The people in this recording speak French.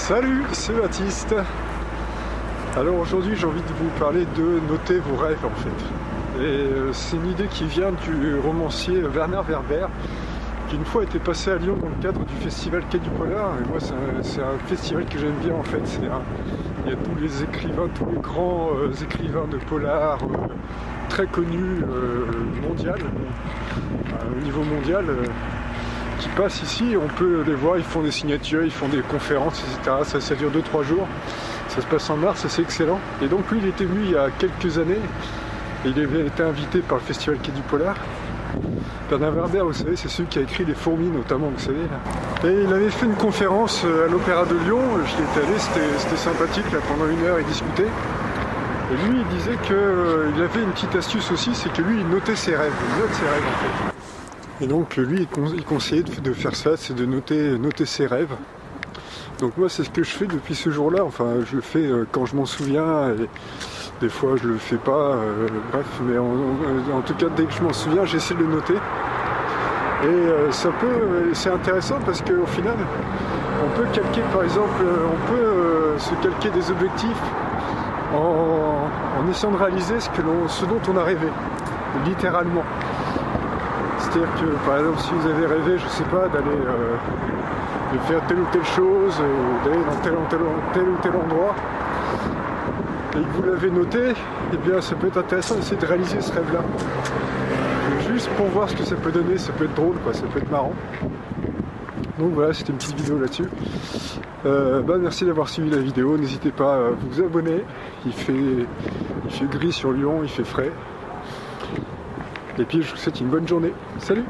Salut, c'est Baptiste. Alors aujourd'hui j'ai envie de vous parler de noter vos rêves en fait. Et c'est une idée qui vient du romancier Werner Werber, qui une fois était passé à Lyon dans le cadre du festival Quai du Polar. Et moi c'est un festival que j'aime bien en fait. Il y a tous les écrivains, tous les grands écrivains de polar très connus au niveau mondial. Qui passent ici, on peut les voir, ils font des signatures, ils font des conférences, etc. Ça dure 2-3 jours, ça se passe en mars, c'est excellent. Et donc lui, il était venu il y a quelques années, et il avait été invité par le festival Quai du Polar. Werner Werber, vous savez, c'est celui qui a écrit Les Fourmis notamment, vous savez. Là. Et il avait fait une conférence à l'Opéra de Lyon, j'y étais allé, c'était sympathique, là, pendant 1 heure, il discutait. Et lui, il disait qu'il avait une petite astuce aussi, c'est que lui, il notait ses rêves, il note ses rêves en fait. Et donc lui, il conseillait de faire ça, c'est de noter ses rêves. Donc moi, c'est ce que je fais depuis ce jour-là. Enfin, je le fais quand je m'en souviens, et des fois je le fais pas. Bref, mais en tout cas, dès que je m'en souviens, j'essaie de le noter. Et c'est intéressant parce qu'au final, on peut calquer, par exemple, se calquer des objectifs en essayant de réaliser ce dont on a rêvé, littéralement. C'est-à-dire que, par exemple, si vous avez rêvé, je sais pas, d'aller de faire telle ou telle chose, d'aller dans tel ou tel endroit, et que vous l'avez noté, eh bien, ça peut être intéressant d'essayer de réaliser ce rêve-là. Juste pour voir ce que ça peut donner, ça peut être drôle, quoi, ça peut être marrant. Donc voilà, c'était une petite vidéo là-dessus. Merci d'avoir suivi la vidéo, n'hésitez pas à vous abonner. Il fait gris sur Lyon, il fait frais. Et puis je vous souhaite une bonne journée. Salut!